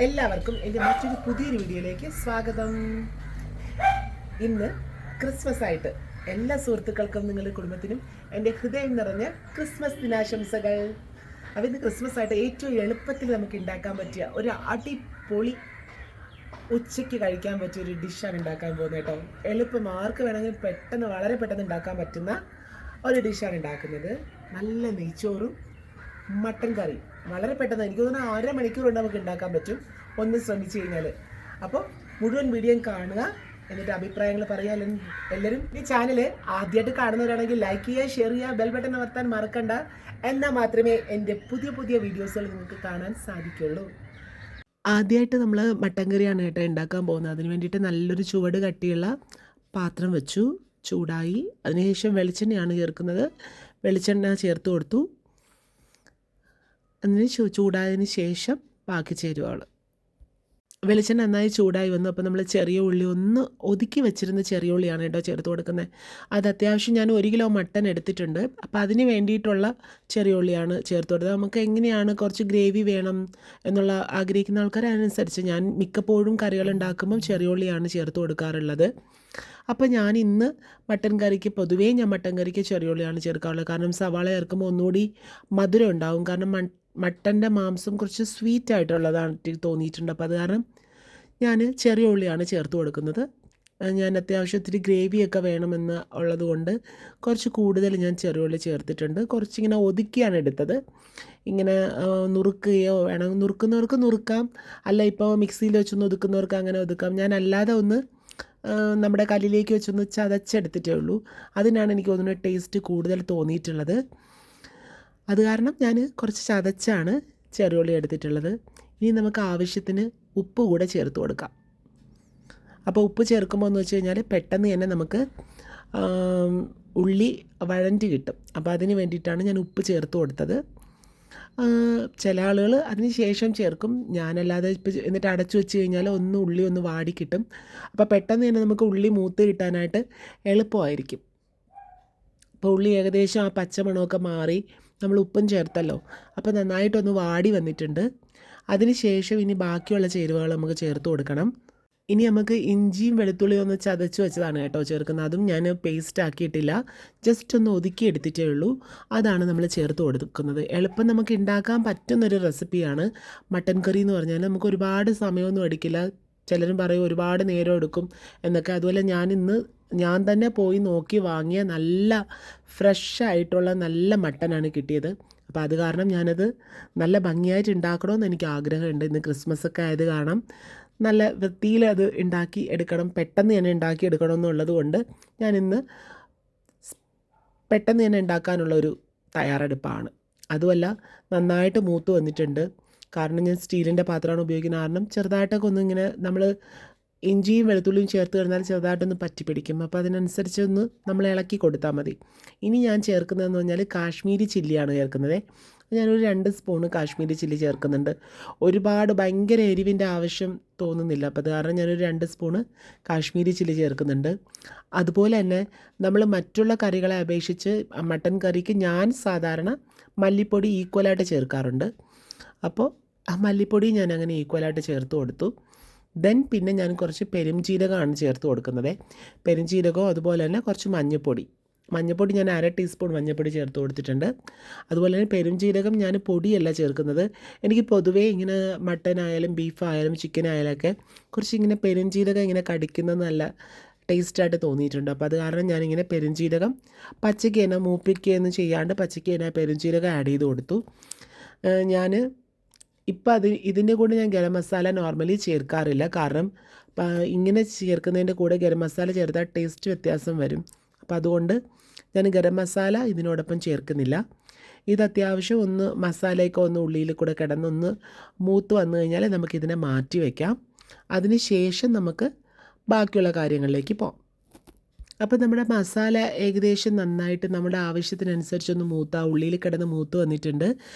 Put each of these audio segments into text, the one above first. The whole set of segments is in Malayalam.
എല്ലാവർക്കും എൻ്റെ മറ്റൊരു പുതിയൊരു വീഡിയോയിലേക്ക് സ്വാഗതം. ഇന്ന് ക്രിസ്മസ് ആയിട്ട് എല്ലാ സുഹൃത്തുക്കൾക്കും നിങ്ങളുടെ കുടുംബത്തിനും എൻ്റെ ഹൃദയം നിറഞ്ഞ ക്രിസ്മസ് ദിനാശംസകൾ. അപ്പോൾ ഇന്ന് ക്രിസ്മസ് ആയിട്ട് ഏറ്റവും എളുപ്പത്തിൽ നമുക്ക് ഉണ്ടാക്കാൻ പറ്റിയ ഒരു അടിപൊളി ഉച്ചയ്ക്ക് കഴിക്കാൻ പറ്റിയ ഒരു ഡിഷാണ് ഉണ്ടാക്കാൻ പോകുന്നത് കേട്ടോ. എളുപ്പം ആർക്ക് വേണമെങ്കിലും പെട്ടെന്ന് വളരെ പെട്ടെന്ന് ഉണ്ടാക്കാൻ പറ്റുന്ന ഒരു ഡിഷാണ് ഉണ്ടാക്കുന്നത്. നല്ല നെയ്ച്ചോറും മട്ടൻ കറി വളരെ പെട്ടെന്ന്, എനിക്ക് തോന്നുന്നു 1/2 മണിക്കൂർ കൊണ്ട് നമുക്ക് ഉണ്ടാക്കാൻ പറ്റും ഒന്ന് ശ്രമിച്ചു കഴിഞ്ഞാൽ. അപ്പോൾ മുഴുവൻ വീഡിയോ കാണുക, എന്നിട്ട് അഭിപ്രായങ്ങൾ പറയാൻ. എല്ലാവരും ഈ ചാനൽ ആദ്യമായിട്ട് കാണുന്നവരാണെങ്കിൽ ലൈക്ക് ചെയ്യുക, ഷെയർ ചെയ്യുക, ബെൽ ബട്ടൺ അമർത്താൻ മറക്കണ്ട. എന്നാൽ മാത്രമേ എൻ്റെ പുതിയ പുതിയ വീഡിയോസുകൾ നിങ്ങൾക്ക് കാണാൻ സാധിക്കുള്ളൂ. ആദ്യമായിട്ട് നമ്മൾ മട്ടൻ കറിയാണ് കേട്ടോ ഉണ്ടാക്കാൻ പോകുന്നത്. അതിന് വേണ്ടിയിട്ട് നല്ലൊരു ചുവട് കട്ടിയുള്ള പാത്രം വെച്ചു, ചൂടായി. അതിനുശേഷം വെളിച്ചെണ്ണയാണ് ചേർക്കുന്നത്. വെളിച്ചെണ്ണ ചേർത്ത് കൊടുത്തു. അതിന് ചൂടായതിന് ശേഷം ബാക്കി ചേരുവകൾ. വെളിച്ചെണ്ണ നന്നായി ചൂടായി വന്നു. അപ്പോൾ നമ്മൾ ചെറിയ ഉള്ളി ഒന്ന് ഒതുക്കി വെച്ചിരുന്ന ചെറിയ ഉള്ളിയാണ് കേട്ടോ ചേർത്ത് കൊടുക്കുന്നത്. അത് അത്യാവശ്യം ഞാൻ 1 കിലോ മട്ടൻ എടുത്തിട്ടുണ്ട്. അപ്പോൾ അതിന് വേണ്ടിയിട്ടുള്ള ചെറിയ ഉള്ളിയാണ് ചേർത്ത് കൊടുത്തത്. നമുക്ക് എങ്ങനെയാണ് കുറച്ച് ഗ്രേവി വേണം എന്നുള്ള ആഗ്രഹിക്കുന്ന ആൾക്കാർ അതിനനുസരിച്ച്, ഞാൻ മിക്കപ്പോഴും കറികൾ ഉണ്ടാക്കുമ്പം ചെറിയ ഉള്ളിയാണ് ചേർത്ത് കൊടുക്കാറുള്ളത്. അപ്പോൾ ഞാൻ ഇന്ന് മട്ടൻ കറിക്ക് പൊതുവേ മട്ടൻ കറിക്ക് ചെറിയ ഉള്ളിയാണ് ചേർക്കാറുള്ളത്. കാരണം സവാള ചേർക്കുമ്പോൾ ഒന്നുകൂടി മധുരം ഉണ്ടാവും. കാരണം മട്ടൻ്റെ മാംസം കുറച്ച് സ്വീറ്റ് ആയിട്ടുള്ളതാണ് തോന്നിയിട്ടുണ്ട്. അപ്പോൾ അത് കാരണം ഞാൻ ചെറിയ ഉള്ളിയാണ് ചേർത്ത് കൊടുക്കുന്നത്. ഞാൻ അത്യാവശ്യം ഇത്തിരി ഗ്രേവിയൊക്കെ വേണമെന്ന് ഉള്ളത് കൊണ്ട് കുറച്ച് കൂടുതൽ ഞാൻ ചെറിയ ഉള്ളി ചേർത്തിട്ടുണ്ട്. കുറച്ചിങ്ങനെ ഒതുക്കിയാണ് എടുത്തത്. ഇങ്ങനെ നുറുക്കുകയോ വേണം, നുറുക്കുന്നവർക്ക് നുറുക്കാം, അല്ല ഇപ്പോൾ മിക്സിയിൽ വെച്ചൊന്ന് ഒതുക്കുന്നവർക്ക് അങ്ങനെ ഒതുക്കാം. ഞാൻ അല്ലാതെ ഒന്ന് നമ്മുടെ കല്ലിലേക്ക് വെച്ചൊന്ന് ചതച്ചെടുത്തിട്ടേ ഉള്ളൂ. അതിനാണ് എനിക്ക് തോന്നുന്നത് ടേസ്റ്റ് കൂടുതൽ തോന്നിയിട്ടുള്ളത്. അത് കാരണം ഞാൻ കുറച്ച് ചതച്ചാണ് ചെറിയുള്ളി എടുത്തിട്ടുള്ളത്. ഇനി നമുക്ക് ആവശ്യത്തിന് ഉപ്പ് കൂടെ ചേർത്ത് കൊടുക്കാം. അപ്പോൾ ഉപ്പ് ചേർക്കുമ്പോൾ എന്ന് വെച്ച് കഴിഞ്ഞാൽ പെട്ടെന്ന് തന്നെ നമുക്ക് ഉള്ളി വഴണ്ടി കിട്ടും. അപ്പോൾ അതിന് വേണ്ടിയിട്ടാണ് ഞാൻ ഉപ്പ് ചേർത്ത് കൊടുത്തത്. ചില ആളുകൾ അതിന് ശേഷം ചേർക്കും, ഞാനല്ലാതെ ഇപ്പോൾ എന്നിട്ട് അടച്ചു വെച്ച് കഴിഞ്ഞാൽ ഉള്ളി ഒന്ന് വാടി കിട്ടും. അപ്പോൾ പെട്ടെന്ന് തന്നെ നമുക്ക് ഉള്ളി മൂത്ത് കിട്ടാനായിട്ട് എളുപ്പമായിരിക്കും. അപ്പോൾ ഉള്ളി ഏകദേശം ആ പച്ചമണമൊക്കെ മാറി, നമ്മൾ ഉപ്പും ചേർത്തല്ലോ, അപ്പോൾ നന്നായിട്ടൊന്ന് വാടി വന്നിട്ടുണ്ട്. അതിന് ശേഷം ഇനി ബാക്കിയുള്ള ചേരുവകൾ നമുക്ക് ചേർത്ത് കൊടുക്കണം. ഇനി നമുക്ക് ഇഞ്ചിയും വെളുത്തുള്ളിയും ഒന്ന് ചതച്ച് വെച്ചതാണ് കേട്ടോ ചേർക്കുന്നത്. അതും ഞാൻ പേസ്റ്റ് ആക്കിയിട്ടില്ല, ജസ്റ്റ് ഒന്ന് ഒതുക്കി എടുത്തിട്ടേ ഉള്ളൂ. അതാണ് നമ്മൾ ചേർത്ത് കൊടുക്കുന്നത്. എളുപ്പം നമുക്ക് ഉണ്ടാക്കാൻ പറ്റുന്നൊരു റെസിപ്പിയാണ് മട്ടൻ കറി എന്ന് പറഞ്ഞാൽ. നമുക്ക് ഒരുപാട് സമയമൊന്നും എടുക്കില്ല. ചിലരും പറയും ഒരുപാട് നേരം എടുക്കും എന്നൊക്കെ. അതുപോലെ ഞാൻ തന്നെ പോയി നോക്കി വാങ്ങിയ നല്ല ഫ്രഷ് ആയിട്ടുള്ള നല്ല മട്ടനാണ് കിട്ടിയത്. അപ്പോൾ അത് കാരണം ഞാനത് നല്ല ഭംഗിയായിട്ട് ഉണ്ടാക്കണമെന്ന് എനിക്ക് ആഗ്രഹമുണ്ട്. ഇന്ന് ക്രിസ്മസ് ഒക്കെ ആയത് കാരണം നല്ല വൃത്തിയിൽ അത് ഉണ്ടാക്കി എടുക്കണം, പെട്ടെന്ന് തന്നെ ഉണ്ടാക്കി എടുക്കണം എന്നുള്ളത് കൊണ്ട് ഞാനിന്ന് പെട്ടെന്ന് തന്നെ ഉണ്ടാക്കാനുള്ളൊരു തയ്യാറെടുപ്പാണ്. അതുമല്ല, നന്നായിട്ട് മൂത്ത് വന്നിട്ടുണ്ട്. കാരണം ഞാൻ സ്റ്റീലിൻ്റെ പാത്രമാണ് ഉപയോഗിക്കുന്നത്. കാരണം ചെറുതായിട്ടൊക്കെ ഒന്നിങ്ങനെ നമ്മൾ ഇഞ്ചിയും വെളുത്തുള്ളിയും ചേർത്ത് കഴിഞ്ഞാൽ ചെറുതായിട്ടൊന്ന് പറ്റി പിടിക്കും. അപ്പോൾ അതിനനുസരിച്ചൊന്ന് നമ്മൾ ഇളക്കി കൊടുത്താൽ മതി. ഇനി ഞാൻ ചേർക്കുന്നതെന്ന് പറഞ്ഞാൽ കാശ്മീരി ചില്ലിയാണ് ചേർക്കുന്നത്. ഞാനൊരു 2 സ്പൂണ് കാശ്മീരി ചില്ലി ചേർക്കുന്നുണ്ട്. ഒരുപാട് ഭയങ്കര എരിവിൻ്റെ ആവശ്യം തോന്നുന്നില്ല. അപ്പോൾ അത് കാരണം ഞാനൊരു 2 സ്പൂണ് കാശ്മീരി ചില്ലി ചേർക്കുന്നുണ്ട്. അതുപോലെ തന്നെ നമ്മൾ മറ്റുള്ള കറികളെ അപേക്ഷിച്ച് മട്ടൻ കറിക്ക് ഞാൻ സാധാരണ മല്ലിപ്പൊടി ഈക്വലായിട്ട് ചേർക്കാറുണ്ട്. അപ്പോൾ ആ മല്ലിപ്പൊടി ഞാൻ അങ്ങനെ ഈക്വലായിട്ട് ചേർത്ത് കൊടുത്തു. പിന്നെ ഞാൻ കുറച്ച് പെരുംജീരകമാണ് ചേർത്ത് കൊടുക്കുന്നത്. പെരുംജീരകവും അതുപോലെ തന്നെ കുറച്ച് മഞ്ഞൾപ്പൊടി ഞാൻ 1/2 ടീസ്പൂൺ മഞ്ഞൾപ്പൊടി ചേർത്ത് കൊടുത്തിട്ടുണ്ട്. അതുപോലെ തന്നെ പെരുംജീരകം ഞാൻ പൊടിയല്ല ചേർക്കുന്നത്. എനിക്ക് പൊതുവേ ഇങ്ങനെ മട്ടനായാലും ബീഫായാലും ചിക്കനായാലൊക്കെ കുറച്ച് ഇങ്ങനെ പെരുംജീരകം ഇങ്ങനെ കടിക്കുന്നത് നല്ല ടേസ്റ്റായിട്ട് തോന്നിയിട്ടുണ്ട്. അപ്പോൾ അത് കാരണം ഞാനിങ്ങനെ പെരുംജീരകം പച്ചയ്ക്ക് തന്നെ മൂപ്പിക്കുകയൊന്നും ചെയ്യാണ്ട് പച്ചയ്ക്ക് തന്നെ പെരുംജീരകം ആഡ് ചെയ്ത് കൊടുത്തു. ഞാൻ ഇപ്പോൾ ഇതിൻ്റെ കൂടെ ഞാൻ ഗരം മസാല നോർമലി ചേർക്കാറില്ല. കാരണം ഇങ്ങനെ ചേർക്കുന്നതിൻ്റെ കൂടെ ഗരം മസാല ചേർത്താൽ ടേസ്റ്റ് വ്യത്യാസം വരും. അപ്പോൾ അതുകൊണ്ട് ഞാൻ ഗരം മസാല ഇതിനോടൊപ്പം ചേർക്കുന്നില്ല. ഇത് അത്യാവശ്യം ഒന്ന് മസാലയൊക്കെ ഒന്ന് ഉള്ളിയിൽ കൂടെ കിടന്നൊന്ന് മൂത്ത് വന്നു കഴിഞ്ഞാൽ നമുക്കിതിനെ മാറ്റി വയ്ക്കാം. അതിന് ശേഷം നമുക്ക് ബാക്കിയുള്ള കാര്യങ്ങളിലേക്ക് പോകാം. അപ്പോൾ നമ്മുടെ മസാല ഏകദേശം നന്നായിട്ട് നമ്മുടെ ആവശ്യത്തിനനുസരിച്ചൊന്ന് ഉള്ളിയിൽ കിടന്ന് മൂത്ത് വന്നിട്ടുണ്ട്.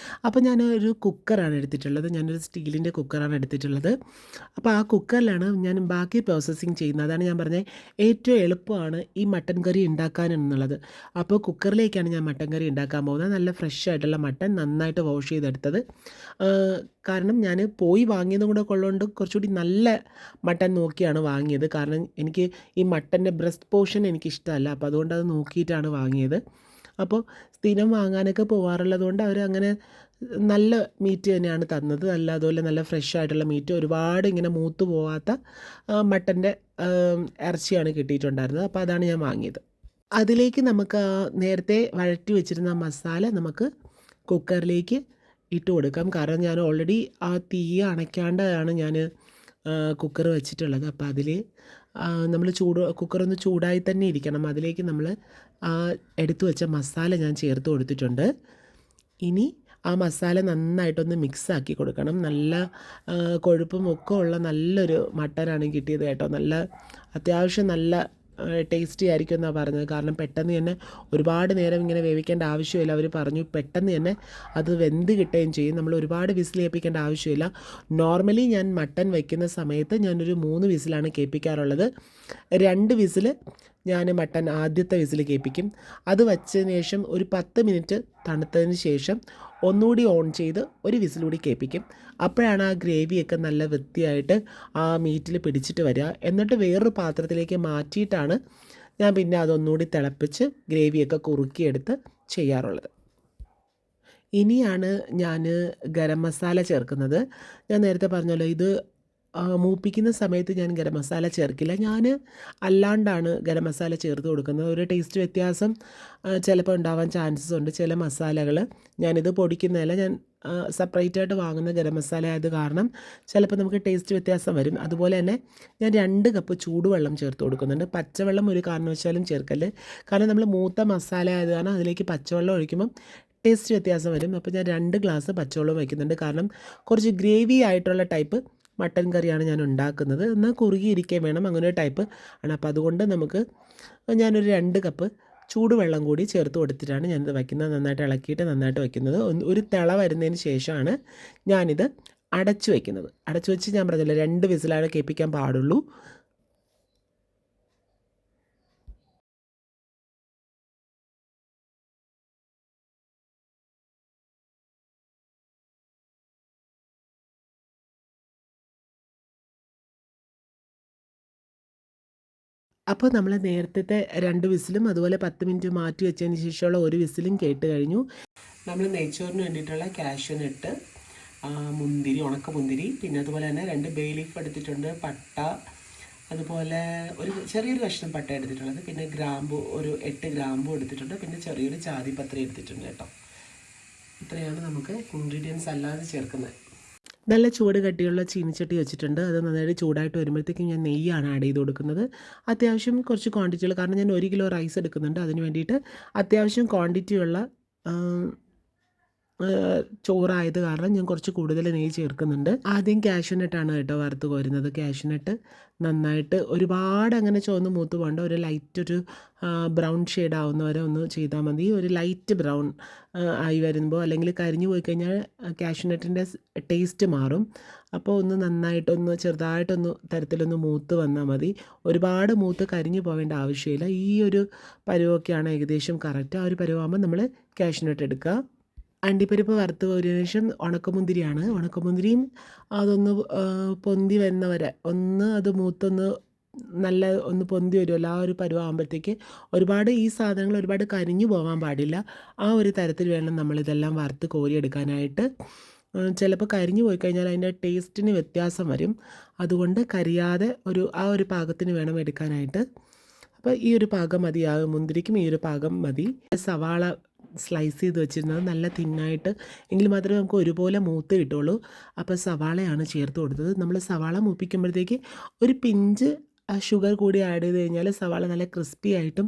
അപ്പോൾ ഞാനൊരു കുക്കറാണ് എടുത്തിട്ടുള്ളത്. ഞാനൊരു സ്റ്റീലിൻ്റെ കുക്കറാണ് എടുത്തിട്ടുള്ളത്. അപ്പോൾ ആ കുക്കറിലാണ് ഞാൻ ബാക്കി പ്രോസസ്സിങ് ചെയ്യുന്നത്. അതാണ് ഞാൻ പറഞ്ഞത് ഏറ്റവും എളുപ്പമാണ് ഈ മട്ടൻ കറി ഉണ്ടാക്കാൻ എന്നുള്ളത്. അപ്പോൾ കുക്കറിലേക്കാണ് ഞാൻ മട്ടൻ കറി ഉണ്ടാക്കാൻ പോകുന്നത്. നല്ല ഫ്രഷ് ആയിട്ടുള്ള മട്ടൻ നന്നായിട്ട് വാഷ് ചെയ്തെടുത്തത്. കാരണം ഞാൻ പോയി വാങ്ങിയതും കൂടെ ഉള്ളതുകൊണ്ട് കുറച്ചുകൂടി നല്ല മട്ടൻ നോക്കിയാണ് വാങ്ങിയത്. കാരണം എനിക്ക് ഈ മട്ടൻ്റെ ബ്രസ്റ്റ് പോർഷൻ എനിക്കിഷ്ടമല്ല. അപ്പോൾ അതുകൊണ്ട് അത് നോക്കിയിട്ടാണ് വാങ്ങിയത്. അപ്പോൾ സ്ഥിരം വാങ്ങാനൊക്കെ പോകാറുള്ളത് കൊണ്ട് അവരങ്ങനെ നല്ല മീറ്റ് തന്നെയാണ് തന്നത്. അതുപോലെ നല്ല ഫ്രഷ് ആയിട്ടുള്ള മീറ്റ്, ഒരുപാട് ഇങ്ങനെ മൂത്ത് പോകാത്ത മട്ടൻ്റെ ഇറച്ചിയാണ് കിട്ടിയിട്ടുണ്ടായിരുന്നത്. അപ്പോൾ അതാണ് ഞാൻ വാങ്ങിയത്. അതിലേക്ക് നമുക്ക് നേരത്തെ വഴറ്റി വെച്ചിരുന്ന മസാല നമുക്ക് കുക്കറിലേക്ക് ഇട്ട് കൊടുക്കാം. കാരണം ഞാൻ ഓൾറെഡി ആ തീ അണയ്ക്കാണ്ടാണ് ഞാൻ കുക്കർ വെച്ചിട്ടുള്ളത്. അപ്പോൾ അതിൽ നമ്മൾ കുക്കറൊന്ന് ചൂടായി തന്നെ ഇരിക്കണം. അതിലേക്ക് നമ്മൾ എടുത്തു വെച്ച മസാല ഞാൻ ചേർത്ത് കൊടുത്തിട്ടുണ്ട്. ഇനി ആ മസാല നന്നായിട്ടൊന്ന് മിക്സാക്കി കൊടുക്കണം. നല്ല കൊഴുപ്പും ഒക്കെ ഉള്ള നല്ലൊരു മട്ടനാണ് കിട്ടിയത് കേട്ടോ. നല്ല അത്യാവശ്യം നല്ല ടേസ്റ്റി ആയിരിക്കും എന്നാണ് പറഞ്ഞത്. കാരണം പെട്ടെന്ന് തന്നെ ഒരുപാട് നേരം ഇങ്ങനെ വേവിക്കേണ്ട ആവശ്യമില്ല. അവർ പറഞ്ഞു പെട്ടെന്ന് തന്നെ അത് വെന്ത് കിട്ടുകയും ചെയ്യും. നമ്മൾ ഒരുപാട് വിസിൽ കേൾപ്പിക്കേണ്ട ആവശ്യമില്ല. നോർമലി ഞാൻ മട്ടൻ വയ്ക്കുന്ന സമയത്ത് ഞാനൊരു 3 വിസിലാണ് കേൾപ്പിക്കാറുള്ളത്. 2 വിസിൽ ഞാൻ മട്ടൻ ആദ്യത്തെ വിസിൽ കേൾപ്പിക്കും. അത് വച്ചതിന് ശേഷം ഒരു 10 മിനിറ്റ് തണുത്തതിന് ശേഷം ഒന്നുകൂടി ഓൺ ചെയ്ത് ഒരു വിസിലൂടി കേൾപ്പിക്കും. അപ്പോഴാണ് ആ ഗ്രേവിയൊക്കെ നല്ല വൃത്തിയായിട്ട് ആ മീറ്റിൽ പിടിച്ചിട്ട് വരിക. എന്നിട്ട് വേറൊരു പാത്രത്തിലേക്ക് മാറ്റിയിട്ടാണ് ഞാൻ പിന്നെ അതൊന്നുകൂടി തിളപ്പിച്ച് ഗ്രേവിയൊക്കെ കുറുക്കിയെടുത്ത് ചെയ്യാറുള്ളത്. ഇനിയാണ് ഞാൻ ഗരം മസാല ചേർക്കുന്നത്. ഞാൻ നേരത്തെ പറഞ്ഞല്ലോ, ഇത് മൂപ്പിക്കുന്ന സമയത്ത് ഞാൻ ഗരം മസാല ചേർക്കില്ല. ഞാൻ അല്ലാണ്ടാണ് ഗരം മസാല ചേർത്ത് കൊടുക്കുന്നത്. ഒരു ടേസ്റ്റ് വ്യത്യാസം ചിലപ്പോൾ ഉണ്ടാവാൻ ചാൻസസ് ഉണ്ട്. ചില മസാലകൾ ഞാനിത് പൊടിക്കുന്നതല്ല, ഞാൻ സെപ്പറേറ്റായിട്ട് വാങ്ങുന്ന ഗരം മസാല ആയത് കാരണം ചിലപ്പോൾ നമുക്ക് ടേസ്റ്റ് വ്യത്യാസം വരും. അതുപോലെ തന്നെ ഞാൻ 2 കപ്പ് ചൂടുവെള്ളം ചേർത്ത് കൊടുക്കുന്നുണ്ട്. പച്ചവെള്ളം ഒരു കാരണവശാലും ചേർക്കല്ല്. കാരണം നമ്മൾ മൂത്ത മസാല ആയത് കാരണം അതിലേക്ക് പച്ചവെള്ളം ഒഴിക്കുമ്പം ടേസ്റ്റ് വ്യത്യാസം വരും. അപ്പോൾ ഞാൻ 2 ഗ്ലാസ് പച്ചവെള്ളം വയ്ക്കുന്നുണ്ട്. കാരണം കുറച്ച് ഗ്രേവി ആയിട്ടുള്ള ടൈപ്പ് മട്ടൻ കറിയാണ് ഞാൻ ഉണ്ടാക്കുന്നത്. എന്നാൽ കുറുകിയിരിക്കാൻ വേണം, അങ്ങനെ ഒരു ടൈപ്പ് ആണ്. അപ്പോൾ അതുകൊണ്ട് ഞാനൊരു 2 കപ്പ് ചൂടുവെള്ളം കൂടി ചേർത്ത് കൊടുത്തിട്ടാണ് ഞാനിത് വയ്ക്കുന്നത്. നന്നായിട്ട് ഇളക്കിയിട്ട് നന്നായിട്ട് വയ്ക്കുന്നത്. ഒരു തിള വരുന്നതിന് ശേഷമാണ് ഞാനിത് അടച്ചു വയ്ക്കുന്നത്. അടച്ചു വെച്ച് ഞാൻ പറഞ്ഞില്ല 2 വിസിലാണ് കേൾപ്പിക്കാൻ പാടുള്ളൂ. അപ്പോൾ നമ്മൾ നേരത്തെ 2 വിസിലും അതുപോലെ 10 മിനിറ്റ് മാറ്റി വെച്ചതിന് ശേഷമുള്ള ഒരു വിസിലും കേട്ട് കഴിഞ്ഞു. നമ്മൾ നെയ്ച്ചോറിന് വേണ്ടിയിട്ടുള്ള കാഷ്യൂനട്ട്, മുന്തിരി, ഉണക്കമുന്തിരി, പിന്നെ അതുപോലെ തന്നെ 2 ബേ ലീഫ് എടുത്തിട്ടുണ്ട്, പട്ട, അതുപോലെ ഒരു ചെറിയൊരു കഷ്ണം പട്ട എടുത്തിട്ടുള്ളത്, പിന്നെ ഗ്രാമ്പു ഒരു 8 ഗ്രാമ്പു എടുത്തിട്ടുണ്ട്, പിന്നെ ചെറിയൊരു ജാതിപത്രി എടുത്തിട്ടുണ്ട് കേട്ടോ. ഇത്രയാണ് നമുക്ക് ഇൻഗ്രീഡിയൻസ് അല്ലാതെ ചേർക്കുന്നത്. നല്ല ചൂട് കട്ടിയുള്ള ചീനിച്ചട്ടി വെച്ചിട്ടുണ്ട്. അത് നന്നായിട്ട് ചൂടായിട്ട് വരുമ്പോഴത്തേക്കും ഞാൻ നെയ്യാണ് ആഡ് ചെയ്ത് കൊടുക്കുന്നത്. അത്യാവശ്യം കുറച്ച് ക്വാണ്ടിറ്റികൾ, കാരണം ഞാൻ 1 കിലോ റൈസ് എടുക്കുന്നുണ്ട്. അതിന് വേണ്ടിയിട്ട് അത്യാവശ്യം ക്വാണ്ടിറ്റിയുള്ള ചോറായത് കാരണം ഞാൻ കുറച്ച് കൂടുതൽ നെയ്യ് ചേർക്കുന്നുണ്ട്. ആദ്യം കാഷ്യൂനട്ടാണ് കേട്ടോ വറുത്ത് കോരുന്നത്. കാഷ്യൂനട്ട് നന്നായിട്ട് ഒരുപാട് അങ്ങനെ ചുവന്ന് മൂത്ത് പോകണ്ട, ഒരു ലൈറ്റ് ഒരു ബ്രൗൺ ഷെയ്ഡ് ആവുന്നവരെ ഒന്ന് ചെയ്താൽ മതി. ഒരു ലൈറ്റ് ബ്രൗൺ ആയി വരുമ്പോൾ, അല്ലെങ്കിൽ കരിഞ്ഞു പോയി കഴിഞ്ഞാൽ കാഷ്യൂനട്ടിൻ്റെ ടേസ്റ്റ് മാറും. അപ്പോൾ ഒന്ന് നന്നായിട്ടൊന്ന് ചെറുതായിട്ടൊന്ന് തരത്തിലൊന്ന് മൂത്ത് വന്നാൽ മതി. ഒരുപാട് മൂത്ത് കരിഞ്ഞു പോകേണ്ട ആവശ്യമില്ല. ഈ ഒരു പരുവമൊക്കെയാണ് ഏകദേശം കറക്റ്റ്. ആ ഒരു പരുവാകുമ്പോൾ നമ്മൾ കാഷ്യൂനട്ട് എടുക്കുക. അണ്ടിപ്പരിപ്പ് വറുത്ത് കോരിയതിന് ശേഷം ഉണക്കമുന്തിരിയാണ്. ഉണക്കമുന്തിരിയും അതൊന്ന് പൊന്തി വരുന്നവരെ അത് മൂത്തൊന്ന് നല്ല ഒന്ന് പൊന്തി വരുമല്ലോ, ആ ഒരു പരുവാകുമ്പോഴത്തേക്ക് ഒരുപാട് ഈ സാധനങ്ങൾ ഒരുപാട് കരിഞ്ഞു പോകാൻ പാടില്ല. ആ ഒരു തരത്തിൽ വേണം നമ്മളിതെല്ലാം വറുത്ത് കോരിയെടുക്കാനായിട്ട്. ചിലപ്പോൾ കരിഞ്ഞു പോയി കഴിഞ്ഞാൽ അതിൻ്റെ ടേസ്റ്റിന് വ്യത്യാസം വരും. അതുകൊണ്ട് കരിയാതെ ആ ഒരു പാകത്തിന് വേണം എടുക്കാനായിട്ട്. അപ്പോൾ ഈ ഒരു പാകം മതി, ആ മുന്തിരിക്കും ഈ ഒരു പാകം മതി. സവാള സ്ലൈസ് ചെയ്ത് വെച്ചിരുന്നത് നല്ല തിന്നായിട്ട്, എങ്കിൽ മാത്രമേ നമുക്ക് ഒരുപോലെ മൂത്ത് കിട്ടുള്ളൂ. അപ്പോൾ സവാളയാണ് ചേർത്ത് കൊടുത്തത്. നമ്മൾ സവാള മൂപ്പിക്കുമ്പോഴത്തേക്ക് ഒരു പിഞ്ച് ഷുഗർ കൂടി ആഡ് ചെയ്ത് കഴിഞ്ഞാൽ സവാള നല്ല ക്രിസ്പി ആയിട്ടും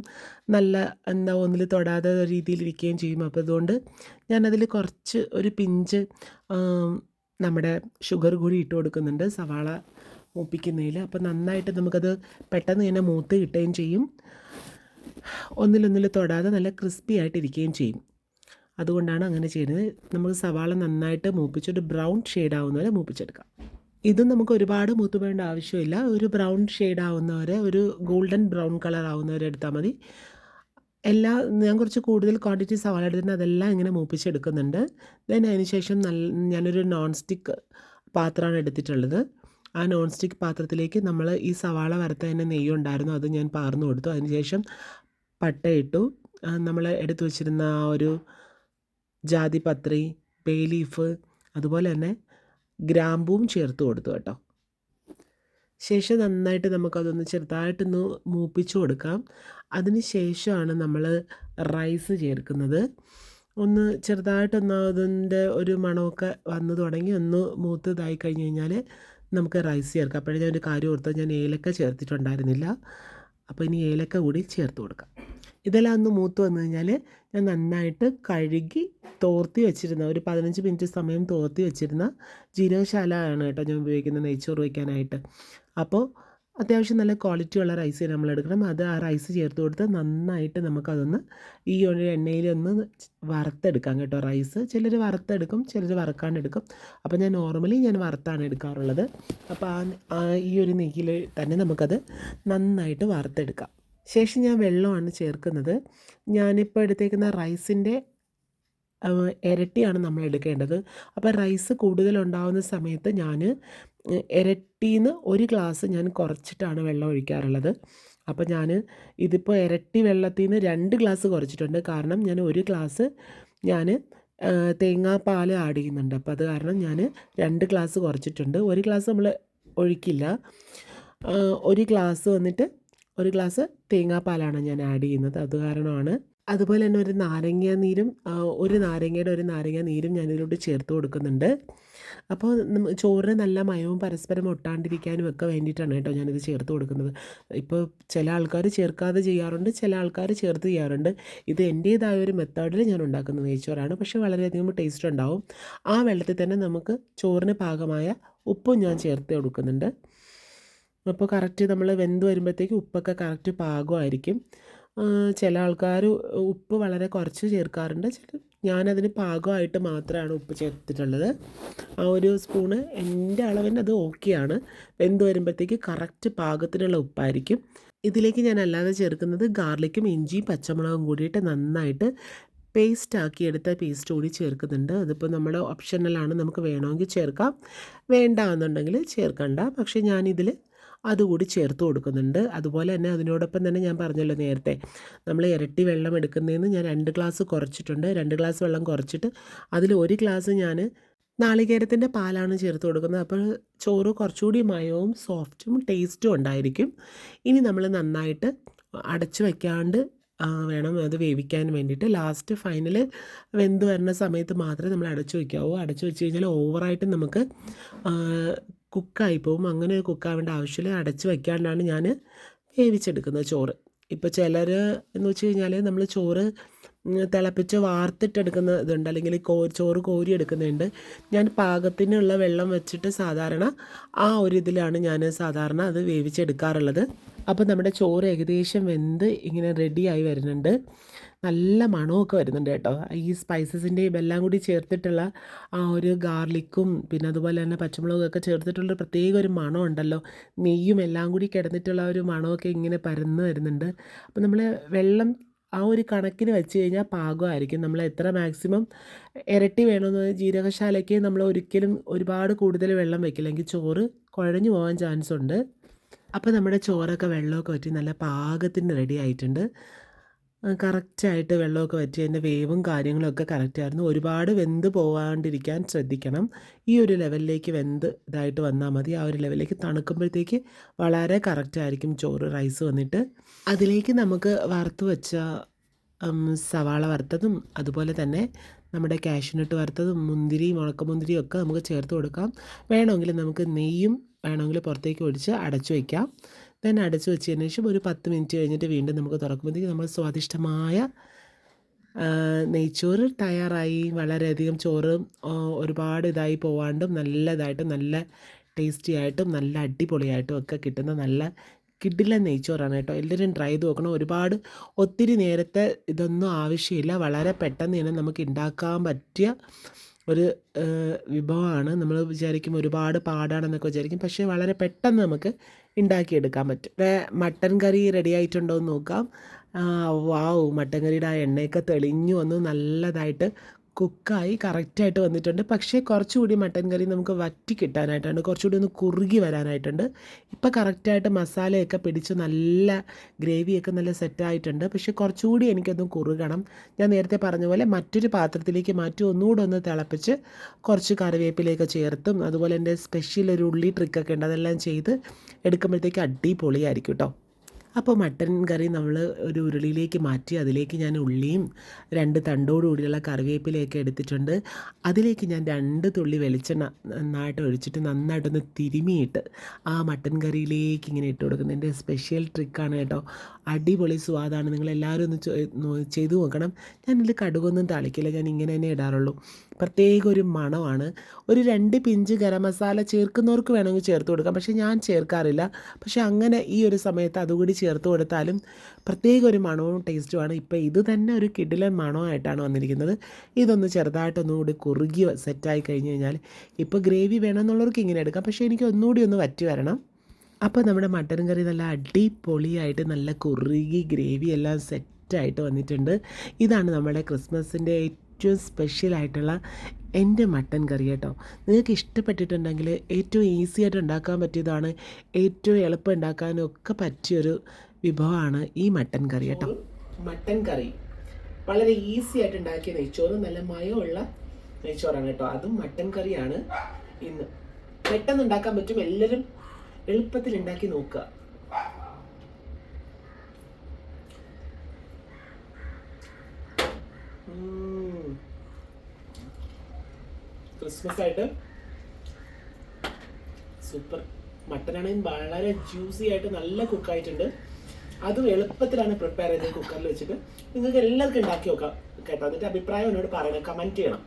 നല്ല ഒന്നിൽ തൊടാത്ത രീതിയിലിരിക്കുകയും ചെയ്യും. അപ്പോൾ അതുകൊണ്ട് ഞാനതിൽ കുറച്ച് ഒരു പിഞ്ച് നമ്മുടെ ഷുഗർ കൂടി ഇട്ട് കൊടുക്കുന്നുണ്ട് സവാള മൂപ്പിക്കുന്നതിൽ. അപ്പോൾ നന്നായിട്ട് നമുക്കത് പെട്ടെന്ന് തന്നെ മൂത്ത് കിട്ടുകയും ചെയ്യും. ഒന്നിലൊന്നിൽ തൊടാതെ നല്ല ക്രിസ്പി ആയിട്ടിരിക്കുകയും ചെയ്യും. അതുകൊണ്ടാണ് അങ്ങനെ ചെയ്യുന്നത്. നമുക്ക് സവാള നന്നായിട്ട് മൂപ്പിച്ചിട്ട് ബ്രൗൺ ഷെയ്ഡ് ആവുന്ന വരെ മൂപ്പിച്ചെടുക്കാം. ഇതും നമുക്ക് ഒരുപാട് മൂത്ത് വേണ്ട ആവശ്യമില്ല. ഒരു ബ്രൗൺ ഷെയ്ഡ് ആവുന്നവരെ, ഒരു ഗോൾഡൻ ബ്രൗൺ കളർ ആവുന്നവരെ എടുത്താൽ മതി. ഞാൻ കുറച്ച് കൂടുതൽ ക്വാണ്ടിറ്റി സവാള എടുത്തിട്ട് അതെല്ലാം ഇങ്ങനെ മൂപ്പിച്ചെടുക്കുന്നുണ്ട്. അതിന് ശേഷം ഞാനൊരു നോൺ സ്റ്റിക്ക് പാത്രമാണ് എടുത്തിട്ടുള്ളത്. ആ നോൺ സ്റ്റിക്ക് പാത്രത്തിലേക്ക് നമ്മൾ ഈ സവാള വറുത്തതിൻ്റെ നെയ്യുണ്ടായിരുന്നു, അത് ഞാൻ പകർന്നു കൊടുത്തു. അതിനുശേഷം പട്ട ഇട്ടു. നമ്മൾ എടുത്തു വച്ചിരുന്ന ആ ഒരു ജാതിപത്രി, ബേ ലീഫ്, അതുപോലെ തന്നെ ഗ്രാമ്പൂവും ചേർത്ത് കൊടുത്തു കേട്ടോ. ശേഷം നന്നായിട്ട് നമുക്കതൊന്ന് ചെറുതായിട്ടൊന്ന് മൂപ്പിച്ചു കൊടുക്കാം. അതിന് ശേഷമാണ് നമ്മൾ റൈസ് ചേർക്കുന്നത്. ഒന്ന് ചെറുതായിട്ടൊന്ന് അതിൻ്റെ ഒരു മണമൊക്കെ വന്നു തുടങ്ങി ഒന്ന് മൂത്ത് ഇതായി കഴിഞ്ഞ് കഴിഞ്ഞാൽ നമുക്ക് റൈസ് ചേർക്കാം. അപ്പോഴേ ഞാൻ ഒരു കാര്യം ഓർത്തത്, ഞാൻ ഏലക്ക ചേർത്തിട്ടുണ്ടായിരുന്നില്ല. അപ്പോൾ ഇനി ഏലക്ക കൂടി ചേർത്ത് കൊടുക്കാം. ഇതെല്ലാം ഒന്ന് മൂത്ത് വന്നു കഴിഞ്ഞാൽ ഞാൻ നന്നായിട്ട് കഴുകി തോർത്തി വെച്ചിരുന്ന, ഒരു 15 മിനിറ്റ് സമയം തോർത്തി വെച്ചിരുന്ന ജീരകശാല ആണ് കേട്ടോ ഞാൻ ഉപയോഗിക്കുന്നത് നെയ്ച്ചോറ് വയ്ക്കാനായിട്ട്. അപ്പോൾ അത്യാവശ്യം നല്ല ക്വാളിറ്റിയുള്ള റൈസ് നമ്മൾ എടുക്കണം. അത് ആ റൈസ് ചേർത്ത് കൊടുത്ത് നന്നായിട്ട് നമുക്കതൊന്ന് ഈ ഒരു എണ്ണയിലൊന്ന് വറുത്തെടുക്കാം കേട്ടോ. റൈസ് ചിലർ വറുത്തെടുക്കും, ചിലർ വറുക്കാണ്ടെടുക്കും. അപ്പോൾ ഞാൻ വറുത്താണ് എടുക്കാറുള്ളത്. അപ്പോൾ ഈ ഒരു നെയ്യിൽ തന്നെ നമുക്കത് നന്നായിട്ട് വറുത്തെടുക്കാം. ശേഷം ഞാൻ വെള്ളമാണ് ചേർക്കുന്നത്. ഞാനിപ്പോൾ എടുത്തേക്കുന്ന റൈസിൻ്റെ ഇരട്ടിയാണ് നമ്മൾ എടുക്കേണ്ടത്. അപ്പോൾ റൈസ് കൂടുതലുണ്ടാകുന്ന സമയത്ത് ഞാൻ ഇരട്ടിന്ന് 1 ഗ്ലാസ് ഞാൻ കുറച്ചിട്ടാണ് വെള്ളം ഒഴിക്കാറുള്ളത്. അപ്പോൾ ഞാൻ ഇതിപ്പോൾ ഇരട്ടി വെള്ളത്തിൽ നിന്ന് 2 ഗ്ലാസ് കുറച്ചിട്ടുണ്ട്. കാരണം ഞാൻ 1 ഗ്ലാസ് തേങ്ങാപ്പാൽ ആഡ് ചെയ്യുന്നുണ്ട്. അപ്പോൾ അത് കാരണം ഞാൻ 2 ഗ്ലാസ് കുറച്ചിട്ടുണ്ട്. 1 ഗ്ലാസ് നമ്മൾ ഒഴിക്കില്ല. 1 ഗ്ലാസ് വന്നിട്ട് 1 ഗ്ലാസ് തേങ്ങാപ്പാലാണ് ഞാൻ ആഡ് ചെയ്യുന്നത്. അത് കാരണമാണ്. അതുപോലെ തന്നെ ഒരു നാരങ്ങ നീരും ഞാനിതിലോട്ട് ചേർത്ത് കൊടുക്കുന്നുണ്ട്. അപ്പോൾ ചോറിന് നല്ല മയവും പരസ്പരം ഒട്ടാണ്ടിരിക്കാനും ഒക്കെ വേണ്ടിയിട്ടാണ് കേട്ടോ ഞാനിത് ചേർത്ത് കൊടുക്കുന്നത്. ഇപ്പോൾ ചില ആൾക്കാർ ചേർക്കാതെ ചെയ്യാറുണ്ട്, ചില ആൾക്കാർ ചേർത്ത് ചെയ്യാറുണ്ട്. ഇത് എൻ്റേതായ ഒരു മെത്തേഡിൽ ഞാൻ ഉണ്ടാക്കുന്ന നെയ്ച്ചോറാണ്. പക്ഷേ വളരെയധികം ടേസ്റ്റ് ഉണ്ടാവും. ആ വെള്ളത്തിൽ തന്നെ നമുക്ക് ചോറിന് പാകമായ ഉപ്പും ഞാൻ ചേർത്ത് കൊടുക്കുന്നുണ്ട്. അപ്പോൾ കറക്റ്റ് നമ്മൾ വെന്ത് വരുമ്പോഴത്തേക്ക് ഉപ്പൊക്കെ കറക്റ്റ് പാകമായിരിക്കും. ചില ആൾക്കാർ ഉപ്പ് വളരെ കുറച്ച് ചേർക്കാറുണ്ട്. ഞാനതിന് പാകമായിട്ട് മാത്രമാണ് ഉപ്പ് ചേർത്തിട്ടുള്ളത്. ആ ഒരു സ്പൂണ് എൻ്റെ അളവിന് അത് ഓക്കെയാണ്. വെന്ത് വരുമ്പോഴത്തേക്ക് കറക്റ്റ് പാകത്തിനുള്ള ഉപ്പായിരിക്കും. ഇതിലേക്ക് ഞാൻ അല്ലാതെ ചേർക്കുന്നത് ഗാർലിക്കും ഇഞ്ചിയും പച്ചമുളകും കൂടിയിട്ട് നന്നായിട്ട് എടുത്ത പേസ്റ്റ് കൂടി ചേർക്കുന്നുണ്ട്. അതിപ്പോൾ നമ്മുടെ ഓപ്ഷണലാണ്, നമുക്ക് വേണമെങ്കിൽ ചേർക്കാം, വേണ്ട എന്നുണ്ടെങ്കിൽ ചേർക്കണ്ട. പക്ഷേ ഞാനിതിൽ അതുകൂടി ചേർത്ത് കൊടുക്കുന്നുണ്ട്. അതുപോലെ തന്നെ അതിനോടൊപ്പം തന്നെ ഞാൻ പറഞ്ഞല്ലോ നേരത്തെ, നമ്മൾ ഇരട്ടി വെള്ളം എടുക്കുന്നതിന് ഞാൻ 2 ഗ്ലാസ് കുറച്ചിട്ടുണ്ട്. 2 ഗ്ലാസ് വെള്ളം കുറച്ചിട്ട് അതിൽ 1 ഗ്ലാസ് ഞാൻ നാളികേരത്തിൻ്റെ പാലാണ് ചേർത്ത് കൊടുക്കുന്നത്. അപ്പോൾ ചോറ് കുറച്ചുകൂടി മയവും സോഫ്റ്റും ടേസ്റ്റും ഉണ്ടായിരിക്കും. ഇനി നമ്മൾ നന്നായിട്ട് അടച്ചു വയ്ക്കാണ്ട് വേണം അത് വേവിക്കാൻ വേണ്ടിയിട്ട്. ലാസ്റ്റ് ഫൈനൽ വെന്ത് വരുന്ന സമയത്ത് മാത്രമേ നമ്മൾ അടച്ചു വയ്ക്കാവൂ. അടച്ചു വെച്ച് കഴിഞ്ഞാൽ ഓവറായിട്ട് നമുക്ക് കുക്കായി പോകും. അങ്ങനെ കുക്കാവേണ്ട ആവശ്യമില്ല. അടച്ച് വയ്ക്കാണ്ടാണ് ഞാൻ വേവിച്ചെടുക്കുന്നത് ചോറ്. ഇപ്പോൾ ചിലർ എന്ന് വെച്ച് കഴിഞ്ഞാൽ നമ്മൾ ചോറ് തിളപ്പിച്ച് വാർത്തിട്ടെടുക്കുന്ന ഇതുണ്ട്, അല്ലെങ്കിൽ ചോറ് കോരി എടുക്കുന്നുണ്ട്. ഞാൻ പാകത്തിനുള്ള വെള്ളം വെച്ചിട്ട് സാധാരണ ആ ഒരു ഇതിലാണ് ഞാൻ സാധാരണ അത് വേവിച്ചെടുക്കാറുള്ളത്. അപ്പോൾ നമ്മുടെ ചോറ് ഏകദേശം വെന്ത് ഇങ്ങനെ റെഡിയായി വരുന്നുണ്ട്. നല്ല മണമൊക്കെ വരുന്നുണ്ട് കേട്ടോ. ഈ സ്പൈസസിൻ്റെയും എല്ലാം കൂടി ചേർത്തിട്ടുള്ള ആ ഒരു ഗാർലിക്കും പിന്നെ അതുപോലെ തന്നെ പച്ചമുളകൊക്കെ ചേർത്തിട്ടുള്ള പ്രത്യേക ഒരു മണം ഉണ്ടല്ലോ. നെയ്യും എല്ലാം കൂടി കിടന്നിട്ടുള്ള ഒരു മണമൊക്കെ ഇങ്ങനെ പരന്ന് വരുന്നുണ്ട്. അപ്പോൾ നമ്മൾ വെള്ളം ആ ഒരു കണക്കിന് വെച്ച് കഴിഞ്ഞാൽ പാകമായിരിക്കും. നമ്മൾ എത്ര മാക്സിമം ഇരട്ടി വേണമെന്ന് ജീരകശാലയ്ക്ക് നമ്മൾ ഒരിക്കലും ഒരുപാട് കൂടുതൽ വെള്ളം വെക്കില്ലെങ്കിൽ ചോറ് കുഴഞ്ഞു പോകാൻ ചാൻസ് ഉണ്ട്. അപ്പോൾ നമ്മുടെ ചോറൊക്കെ വെള്ളമൊക്കെ വറ്റി നല്ല പാകത്തിന് റെഡി ആയിട്ടുണ്ട്. കറക്റ്റായിട്ട് വെള്ളമൊക്കെ വറ്റി അതിൻ്റെ വേവും കാര്യങ്ങളൊക്കെ കറക്റ്റായിരുന്നു. ഒരുപാട് വെന്ത് പോകാണ്ടിരിക്കാൻ ശ്രദ്ധിക്കണം. ഈ ഒരു ലെവലിലേക്ക് വെന്ത് ഇതായിട്ട് വന്നാൽ മതി. ആ ഒരു ലെവലിലേക്ക് തണുക്കുമ്പോഴത്തേക്ക് വളരെ കറക്റ്റായിരിക്കും ചോറ് റൈസ് വന്നിട്ട്. അതിലേക്ക് നമുക്ക് വറുത്ത് വെച്ച സവാള വറുത്തതും അതുപോലെ തന്നെ നമ്മുടെ കാഷ്യൂനട്ട് വറുത്തതും മുന്തിരിയും ഉണക്കമുന്തിരിയും ഒക്കെ നമുക്ക് ചേർത്ത് കൊടുക്കാം. വേണമെങ്കിൽ നമുക്ക് നെയ്യും വേണമെങ്കിൽ പുറത്തേക്ക് ഒഴിച്ച് അടച്ചു വയ്ക്കാം. അടച്ചു വെച്ചതിന് ശേഷം ഒരു 10 മിനിറ്റ് കഴിഞ്ഞിട്ട് വീണ്ടും നമുക്ക് തുറക്കുമ്പോഴത്തേക്ക് നമ്മൾ സ്വാദിഷ്ടമായ നെയ്ച്ചോറ് തയ്യാറായി. വളരെയധികം ചോറ് ഒരുപാട് ഇതായി പോവാണ്ടും നല്ലതായിട്ടും നല്ല ടേസ്റ്റി ആയിട്ടും നല്ല അടിപൊളിയായിട്ടും ഒക്കെ കിട്ടുന്ന നല്ല കിടിലൻ നെയ്ച്ചോറാണ് കേട്ടോ. എല്ലാവരും ട്രൈ ചെയ്ത് നോക്കണം. ഒത്തിരി നേരത്തെ ഇതൊന്നും ആവശ്യമില്ല. വളരെ പെട്ടെന്ന് തന്നെ നമുക്ക് ഉണ്ടാക്കാൻ പറ്റിയ ഒരു വിഭവമാണ്. നമ്മൾ വിചാരിക്കും ഒരുപാട് പാടാണെന്നൊക്കെ വിചാരിക്കും, പക്ഷേ വളരെ പെട്ടെന്ന് നമുക്ക് ഉണ്ടാക്കിയെടുക്കാൻ പറ്റും. മട്ടൻ കറി റെഡി ആയിട്ടുണ്ടോ എന്ന് നോക്കാം. വാവ്, മട്ടൻ കറിയുടെ ആ എണ്ണയൊക്കെ തെളിഞ്ഞു വന്ന് നല്ലതായിട്ട് കുക്കായി കറക്റ്റായിട്ട് വന്നിട്ടുണ്ട്. പക്ഷേ കുറച്ചുകൂടി മട്ടൻ കറി നമുക്ക് വറ്റി കിട്ടാനായിട്ടാണ്, കുറച്ചുകൂടി ഒന്ന് കുറുകി വരാനായിട്ടുണ്ട്. ഇപ്പോൾ കറക്റ്റായിട്ട് മസാലയൊക്കെ പിടിച്ച് നല്ല ഗ്രേവിയൊക്കെ നല്ല സെറ്റായിട്ടുണ്ട്. പക്ഷേ കുറച്ചുകൂടി എനിക്കൊന്ന് കുറുകണം. ഞാൻ നേരത്തെ പറഞ്ഞ പോലെ മറ്റൊരു പാത്രത്തിലേക്ക് മാറ്റി ഒന്നുകൂടെ ഒന്ന് തിളപ്പിച്ച് കുറച്ച് കറിവേപ്പിലയൊക്കെ ചേർത്തും അതുപോലെ എൻ്റെ സ്പെഷ്യൽ ഒരു ഉള്ളി ട്രിക്കൊക്കെ ഉണ്ട്, അതെല്ലാം ചെയ്ത് എടുക്കുമ്പോഴത്തേക്ക് അടിപൊളിയായിരിക്കും കേട്ടോ. അപ്പോൾ മട്ടൻ കറി നമ്മൾ ഒരു ഉരുളിയിലേക്ക് മാറ്റി അതിലേക്ക് ഞാൻ ഉള്ളിയും 2 തണ്ടോടുകൂടിയുള്ള കറിവേപ്പിലയൊക്കെ എടുത്തിട്ടുണ്ട്. അതിലേക്ക് ഞാൻ 2 തുള്ളി വെളിച്ചെണ്ണ നന്നായിട്ട് ഒഴിച്ചിട്ട് നന്നായിട്ടൊന്ന് തിരുമിയിട്ട് ആ മട്ടൻ കറിയിലേക്ക് ഇങ്ങനെ ഇട്ട് കൊടുക്കുന്നത് എൻ്റെ സ്പെഷ്യൽ ട്രിക്കാണ് കേട്ടോ. അടിപൊളി സ്വാദാണ്. നിങ്ങളെല്ലാവരും ഒന്ന് ചെയ്തു നോക്കണം. ഞാനിതിൽ കടുകൊന്നും താളിക്കില്ല, ഞാൻ ഇങ്ങനെ തന്നെ ഇടാറുള്ളൂ. പ്രത്യേക ഒരു മണമാണ്. ഒരു 2 പിഞ്ച് ഗരം മസാല ചേർക്കുന്നവർക്ക് വേണമെങ്കിൽ ചേർത്ത് കൊടുക്കാം, പക്ഷേ ഞാൻ ചേർക്കാറില്ല. പക്ഷേ അങ്ങനെ ഈ ഒരു സമയത്ത് അതുകൂടി ചേർത്ത് കൊടുത്താലും പ്രത്യേക ഒരു മണവും ടേസ്റ്റുമാണ്. ഇപ്പോൾ ഇത് തന്നെ ഒരു കിടിലൻ മണമായിട്ടാണ് വന്നിരിക്കുന്നത്. ഇതൊന്ന് ചെറുതായിട്ടൊന്നുകൂടി കുറുകി സെറ്റായി കഴിഞ്ഞ് കഴിഞ്ഞാൽ, ഇപ്പോൾ ഗ്രേവി വേണമെന്നുള്ളവർക്ക് ഇങ്ങനെ എടുക്കാം, പക്ഷേ എനിക്ക് ഒന്നുകൂടി ഒന്ന് വറ്റി വരണം. അപ്പോൾ നമ്മുടെ മട്ടൻ കറി നല്ല അടിപൊളിയായിട്ട് നല്ല കുറുകി ഗ്രേവി എല്ലാം സെറ്റായിട്ട് വന്നിട്ടുണ്ട്. ഇതാണ് നമ്മുടെ ക്രിസ്മസിൻ്റെ ഏറ്റവും സ്പെഷ്യലായിട്ടുള്ള എൻ്റെ മട്ടൻ കറി കേട്ടോ. നിങ്ങൾക്ക് ഇഷ്ടപ്പെട്ടിട്ടുണ്ടെങ്കിൽ ഏറ്റവും ഈസി ആയിട്ട് ഉണ്ടാക്കാൻ പറ്റിയതാണ്, ഏറ്റവും എളുപ്പം ഉണ്ടാക്കാനും ഒക്കെ പറ്റിയൊരു വിഭവമാണ് ഈ മട്ടൻ കറി കേട്ടോ. മട്ടൻ കറി വളരെ ഈസി ആയിട്ട് ഉണ്ടാക്കിയ നെയ്ച്ചോറ്, നല്ല മയമുള്ള നെയ്ച്ചോറാണ് കേട്ടോ. അതും മട്ടൻ കറിയാണ് ഇന്ന്. പെട്ടെന്ന് ഉണ്ടാക്കാൻ പറ്റും, എല്ലാവരും എളുപ്പത്തിൽ ഉണ്ടാക്കി നോക്കുക. ക്രിസ്മസ് ആയിട്ട് സൂപ്പർ. മട്ടനാണെങ്കിൽ വളരെ ജ്യൂസി ആയിട്ട് നല്ല കുക്കായിട്ടുണ്ട്. അതും എളുപ്പത്തിലാണ് പ്രിപ്പയർ ചെയ്ത് കുക്കറിൽ വെച്ചിട്ട്. നിങ്ങൾക്ക് എല്ലാവർക്കും ഉണ്ടാക്കി നോക്കാം കേട്ടോ. എന്നിട്ട് അഭിപ്രായം എന്നോട് പറയണം, കമൻറ്റ് ചെയ്യണം.